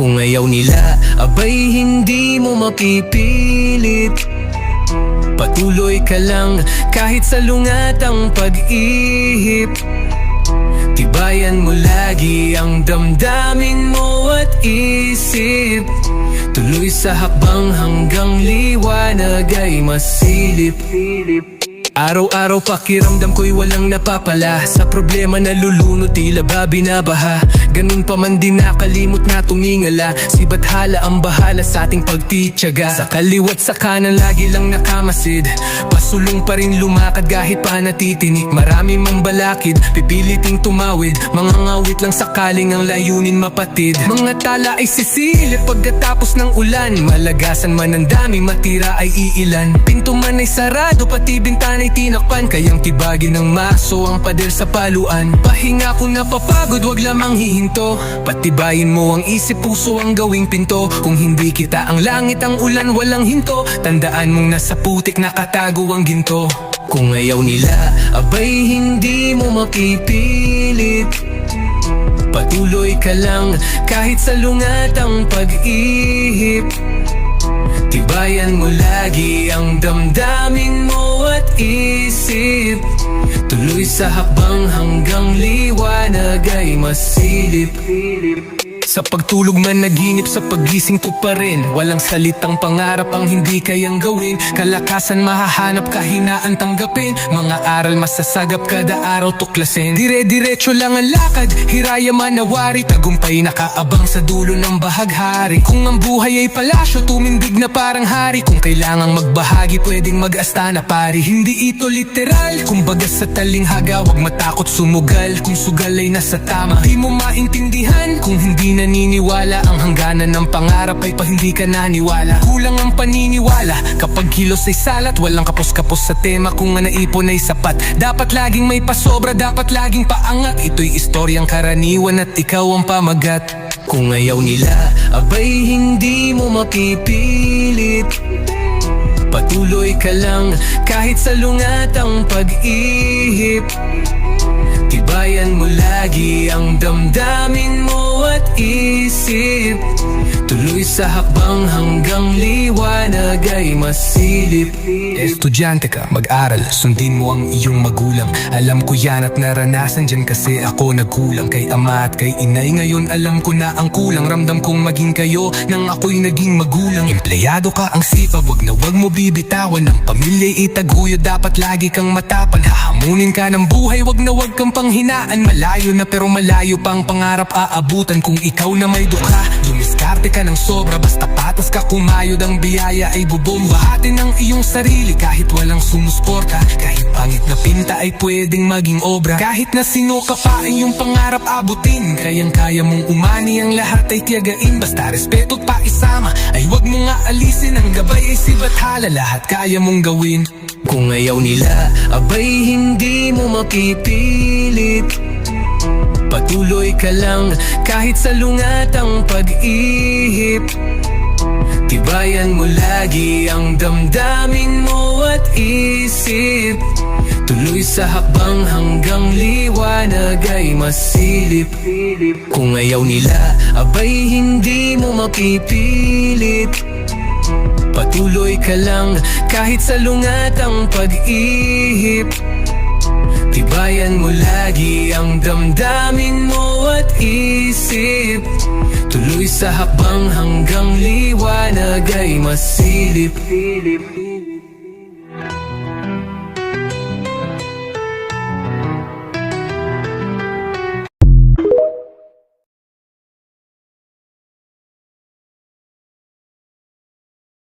Kung ayaw nila, abay hindi mo mapipilit. Patuloy ka lang kahit salungat ang pag-ihip. Tibayan mo lagi ang damdamin mo at isip. Tuloy sa hakbang hanggang liwanag ay masilip. Araw-araw pakiramdam ko'y walang napapala. Sa problema nalulunod, tila ba binabaha? Ganun pa man din nakalimot na tumingala. Si Bathala ang bahala sa ating pagtityaga. Sa kaliwat sa kanan lagi lang nakamasid. Pasulong pa rin lumakad kahit pa natitinik. Marami mang balakid, pipiliting tumawid. Mga ngawit lang sakaling ang layunin mapatid. Mga tala ay sisilip pagkatapos ng ulan. Malagasan man ang dami, matira ay iilan. Pinto man ay sarado, pati bintana ay tinakpan. Kayang tibagin ng maso ang pader sa paluan. Pahinga kung napapagod, wag lamang hihinto. Patibayin mo ang isip, puso ang gawing pinto. Kung hindi kita ang langit, ang ulan walang hinto. Tandaan mong nasa putik nakatago ang ginto. Kung ayaw nila, abay hindi mo mapipilit. Patuloy ka lang kahit salungat ang pag-ihip. Tibayan mo lagi ang damdamin mo at isip. Tuloy sa hakbang hanggang liwanag ay masilip. Sa pagtulog man naginip, sa paggising ko pa rin. Walang salitang pangarap ang hindi kayang gawin. Kalakasan mahahanap, kahinaan tanggapin. Mga aral masasagap kada araw tuklasin. Dire-diretso lang ang lakad, hiraya manawari. Tagumpay nakaabang sa dulo ng bahaghari. Kung ang buhay ay palasyo, tumindig na parang hari. Kung kailangang magbahagi, pwedeng mag-asta na pari. Hindi ito literal, kumbaga sa talinghaga. Huwag matakot sumugal, kung sugal ay nasa tama. Di mo maintindihan kung hindi naniniwala. Ang hangganan ng pangarap ay pa hindi ka naniwala. Kulang ang paniniwala kapag kilos ay salat. Walang kapos-kapos sa tema kung ang naipon ay sapat. Dapat laging may pasobra, dapat laging paangat. Ito'y istoryang karaniwan at ikaw ang pamagat. Kung ayaw nila, abay hindi mo mapipilit. Patuloy ka lang kahit salungat ang pag-ihip. Tibayan mo lagi ang damdamin mo at isip. Tuloy sa hakbang hanggang liwanag ay masilip. Estudyante ka, mag-aral, sundin mo ang iyong magulang. Alam ko yan at naranasan dyan kasi ako nagkulang. Kay ama at kay inay, ngayon alam ko na ang kulang. Ramdam kong maging kayo nang ako'y naging magulang. Empleyado ka ang sipag, wag na wag mo bibitawan. Ang pamilya'y itaguyo, dapat lagi kang matapan. Hahamunin ka ng buhay, wag na wag kang panghinaan. Malayo na pero malayo pang pangarap aabutan. Kung ikaw na may dukha, dumiskarte ka ng sobra. Basta patas ka, kumayod ang biyaya ay bubomba. Bahatin ang iyong sarili kahit walang sumusporta. Kahit pangit na pinta ay pwedeng maging obra. Kahit na sino ka pa ay iyong pangarap abutin. Kayang-kaya mong umani, ang lahat ay tiyagain. Basta respeto pa isama, ay wag mo nga alisin. Ang gabay ay si Bathala, lahat kaya mong gawin. Kung ayaw nila, abay hindi mo mapipilit. Patuloy ka lang kahit salungat ang pag-ihip. Tibayan mo lagi ang damdamin mo at isip. Tuloy sa hakbang hanggang liwanag ay masilip. Kung ayaw nila, abay hindi mo mapipilit. Patuloy ka lang kahit salungat ang pag-ihip. Tibayan mo lagi ang damdamin mo at isip. Tuloy sa hakbang hanggang liwanag ay masilip.